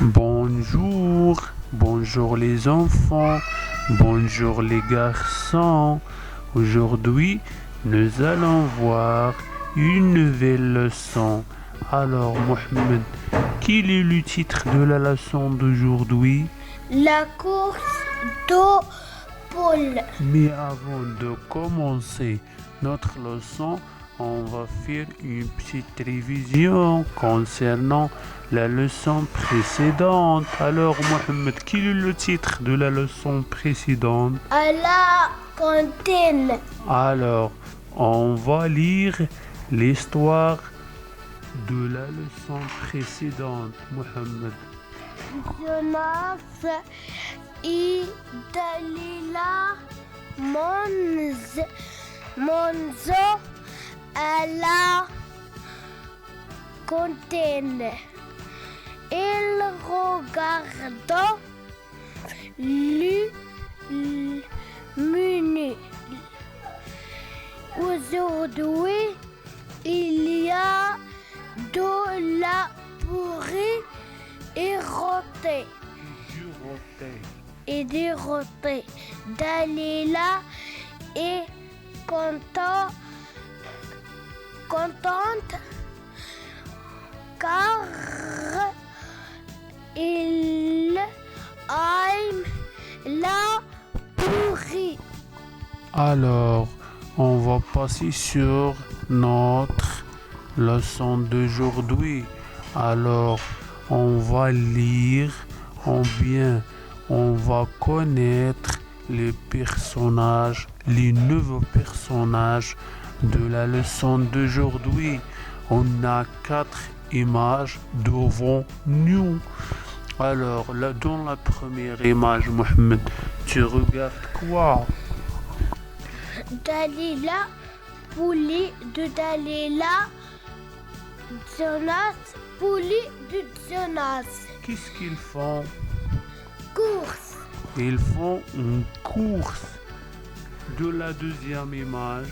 Bonjour, bonjour les enfants, bonjour les garçons. Aujourd'hui, nous allons voir une nouvelle leçon. Alors, Mohamed, quel est le titre de la leçon d'aujourd'hui? La course de poule. Mais avant de commencer notre leçon, on va faire une petite révision concernant la leçon précédente. Alors, Mohamed, quel est le titre de la leçon précédente? À la cantine. Alors, on va lire l'histoire de la leçon précédente, Mohamed. Jonas et Dalila Monzo à la cantine. Il regarde le menu. Aujourd'hui, il y a de la pourrie et rôtie. Et du rôti. Dalila est contente car il aime la pourrie. Alors, on va passer sur notre leçon d'aujourd'hui. Alors, on va lire, on va connaître les personnages, les nouveaux personnages de la leçon d'aujourd'hui. On a 4 images devant nous. Alors, là, dans la première image, Mohamed, tu regardes quoi? Dalila, poulet de Dalila, Jonas, poulet de Jonas. Qu'est-ce qu'ils font? Course. Ils font une course. De la deuxième image,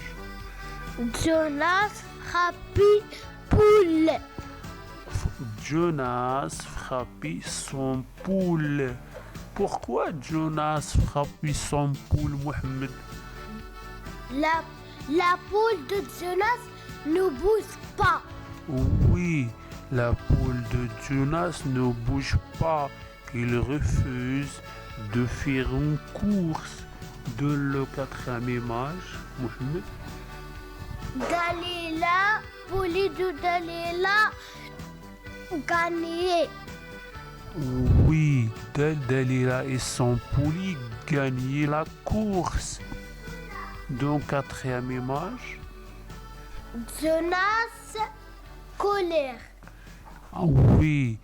Jonas frappe poule. Jonas frappe son poule. Pourquoi Jonas frappe son poule, Mohamed? La poule de Jonas ne bouge pas. Oui, la poule de Jonas ne bouge pas. Il refuse de faire une course. De la quatrième image, Mohamed. Dalila, poulet de Dalila, gagné. Oui, Dalila et son poulet gagnaient la course. Dans quatrième image, Jonas, colère. oui,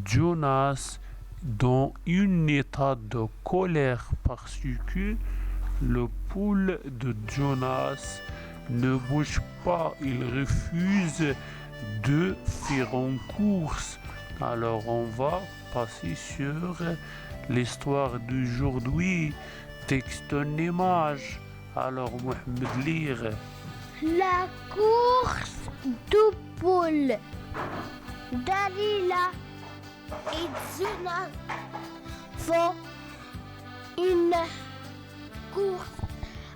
Jonas dans un état de colère parce que le poule de Jonas ne bouge pas, il refuse de faire une course. Alors on va passer sur l'histoire d'aujourd'hui, texte en image. Alors Mohamed, lire. La course de poule. Dalila et Jonas font une course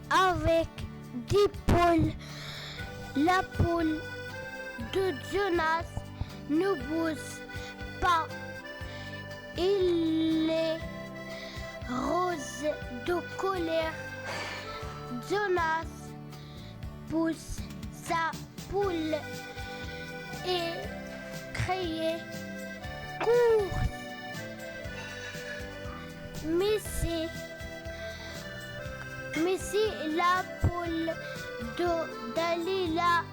avec 10 poules. La poule de Jonas ne bouge pas. Il est rose de colère. Jonas pousse sa poule et crie cours. Mais c'est la poule de Dalila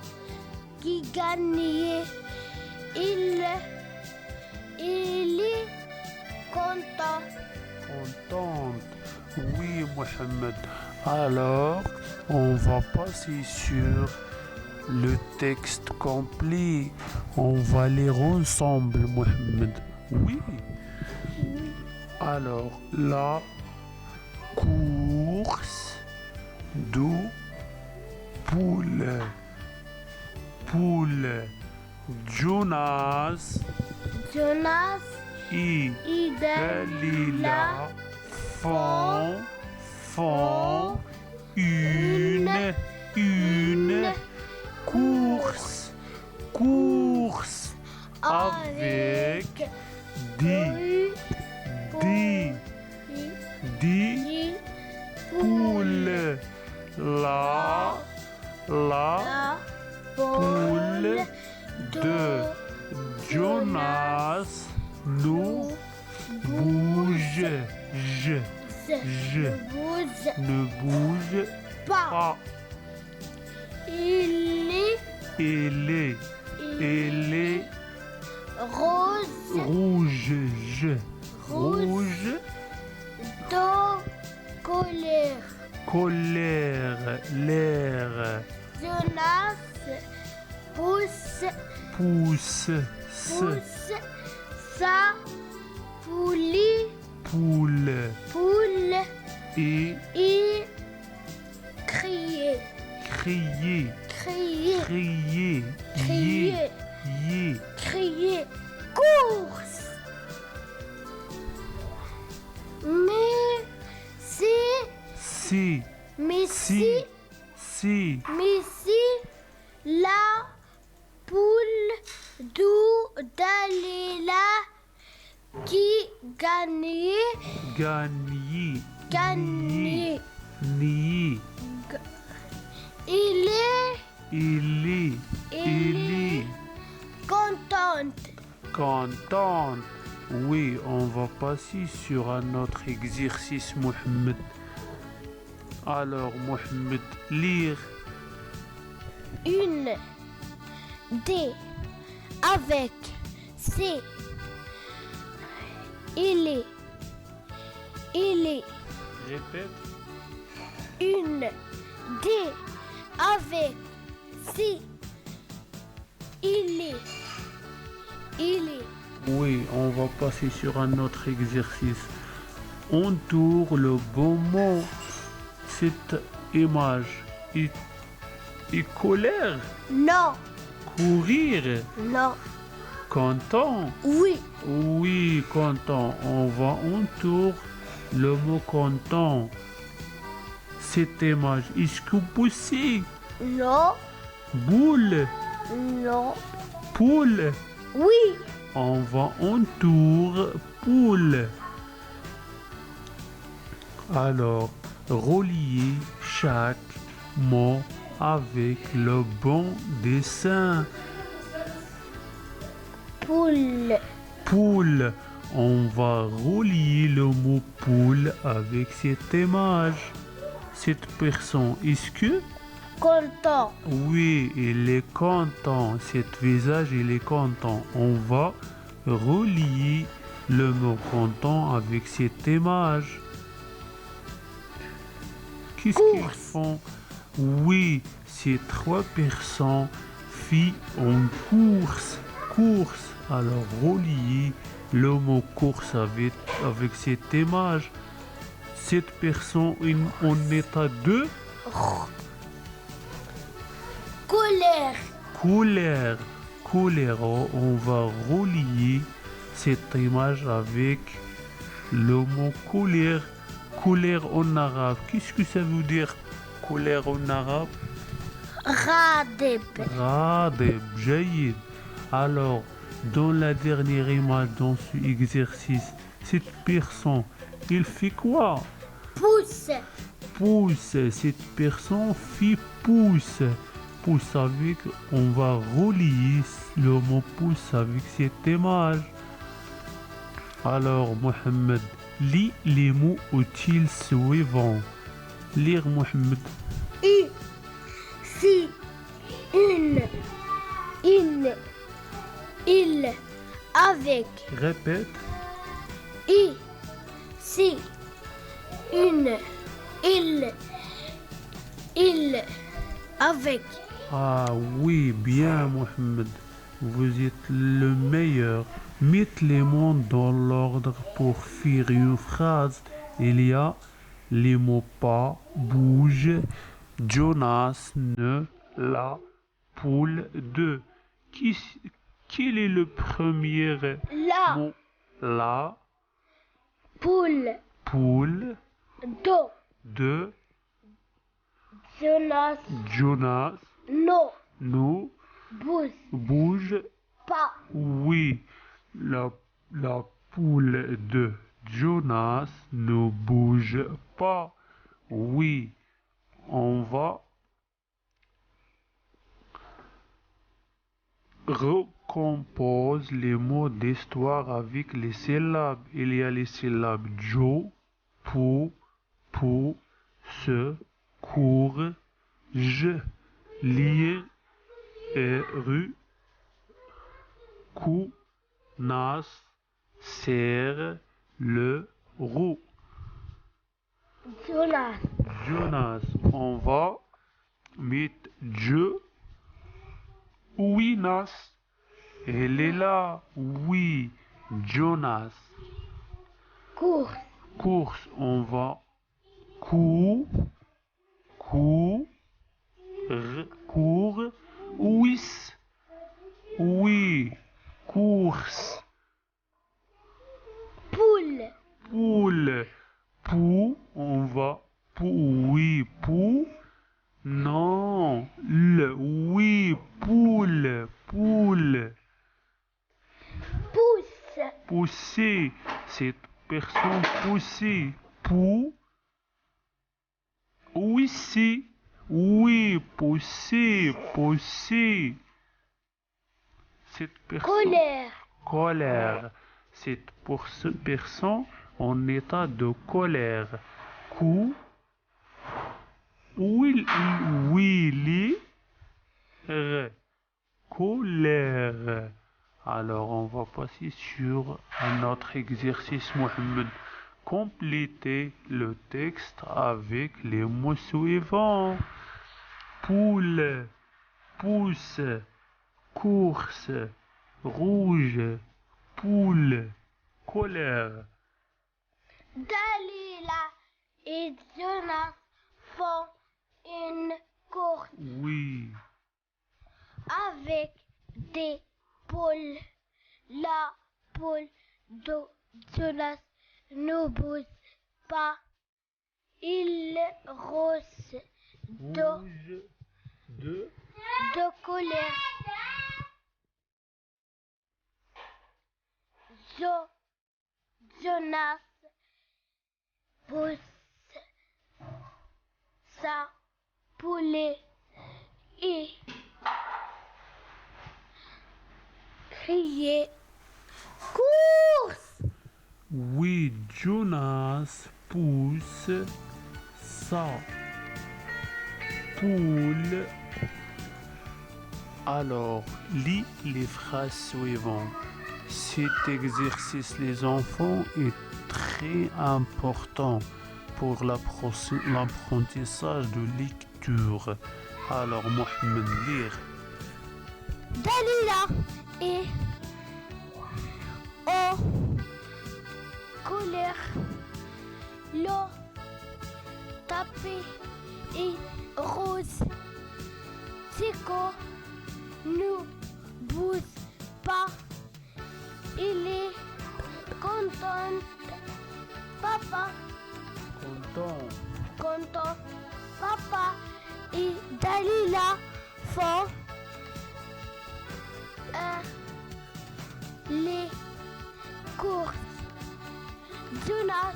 qui gagne. Il est content. Contente. Oui, Mohamed. Alors, on va passer sur le texte complet. On va lire ensemble, Mohamed. Oui. Alors, la course de poule. Poule. Jonas Jonas Dalila font une course avec des poules. La poule de Jonas nous bouge. Ne bouge pas. Il est rouge de colère. L'air Jonas pousse sa poule et crier. Course. Mais si la poule Dalila qui gagne. Il est contente. Oui, on va passer sur un autre exercice, Mohamed. Alors, Mohamed, lire. Une D avec C. Il est. Répète. Une D avec C. Il est. Oui, on va passer sur un autre exercice. Entoure le bon mot. Cette image est colère. Non. Courir. Non. Content. Oui, content. On va entourer le mot content. Cette image, est-ce que poussé? Non. Boule. Non. Poule. Oui. On va entourer poule. Alors, relier chaque mot avec le bon dessin. Poule. On va relier le mot poule avec cette image. Cette personne, est-ce que? Content. Oui, il est content. Cet visage, il est content. On va relier le mot content avec cette image. Qu'est-ce qu'ils font? Oui, ces trois personnes font une course. Alors, relier le mot course avec cette image. Cette personne est en état de colère. On va relier cette image avec le mot colère. Colère en arabe. Qu'est-ce que ça veut dire colère en arabe? غاضب. جيد. Alors, dans la dernière image, dans ce exercice, cette personne, il fait quoi? Pousse. Cette personne fait pousse. Pousse avec, on va relier le mot pousse avec cette image. Alors, Mohamed, lis les mots utiles suivants. Lire, Mohamed. Il, avec. Répète. Il, avec. Ah oui, bien, Mohamed. Vous êtes le meilleur. Mettez les mots dans l'ordre pour faire une phrase. Il y a les mots pas, bouge, Jonas, ne, la poule de. Quel est le premier mot? La poule poule de Jonas Jonas ne bouge pas. Oui, la poule de Jonas ne bouge pas. Oui, on va recompose les mots d'histoire avec les syllabes. Il y a les syllabes jo, pou, se, court, je, lire et rue, cou, nas, serre, le, roux. Jonas, on va mettre je. Oui, Nas. Elle est là. Oui, Jonas. Course, on va cours, oui, oui, course. Poule, on va oui, non, oui, poule. Pousser, cette personne pousser. Oui, si. Oui, pousser. Cette personne. Colère. Cette personne en état de colère. Colère. Alors, on va passer sur un autre exercice, Mohamed. Complétez le texte avec les mots suivants. Poule, pouce, course, rouge, poule, colère. Dalila et Jonas font une course. Oui. Avec des poules. La poule de Jonas ne bouge pas. Il rose de colère. Jonas pousse sa poule et criait course. Oui, Jonas pousse sa poule. Alors, lis les phrases suivantes. Cet exercice, les enfants, est très important pour l'apprentissage de lecture. Alors, Mohamed, lire. Dalila est en colère. L'eau tapée et rose. Tico ne bouge pas. Il est content. Papa. Content. Papa et Dalila font les courses. Jonas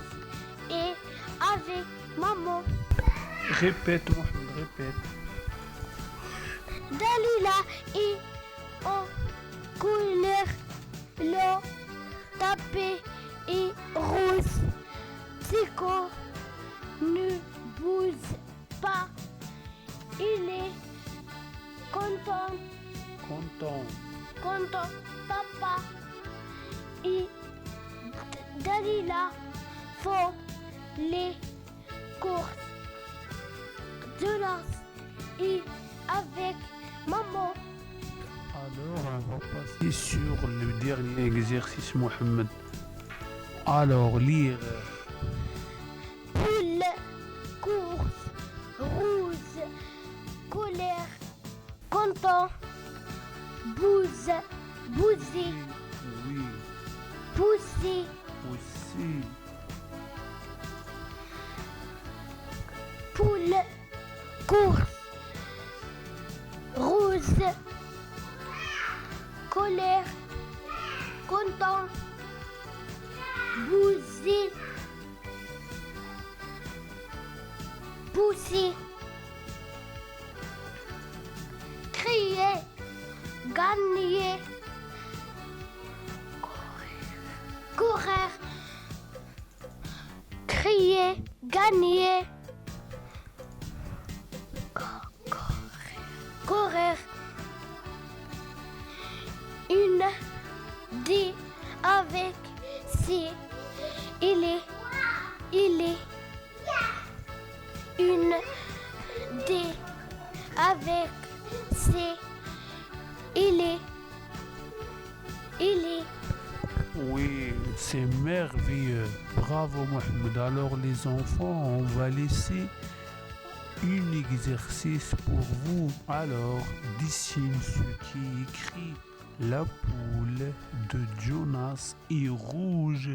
est avec maman. Répète, Mohamed, répète. Dalila est en couleur, l'eau tapée et rose. Tico ne bouge pas. Il est content. Papa et Dalila font les courses. Jonas est avec maman. Alors, on va passer sur le dernier exercice, Mohamed. Alors, lire. Poule, course, rouge, colère, content, bouger, Oui. pousser. Aussi. Poule, course, rose, colère, content, bouger, pousser, crier, gagner, courir, crier, gagner, courir, une, dit, avec, si, il est, une, dit, avec, si, il est. Oui, c'est merveilleux. Bravo Mohamed. Alors les enfants, on va laisser un exercice pour vous. Alors, dessine ce qui est écrit. La poule de Jonas est rouge.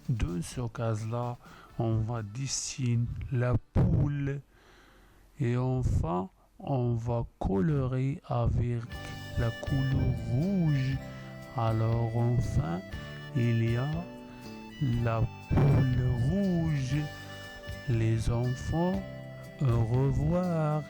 Dans ce cas-là, on va dessiner la poule. Et enfin, on va colorer avec la couleur rouge. Alors enfin, il y a la poule rouge. Les enfants, au revoir.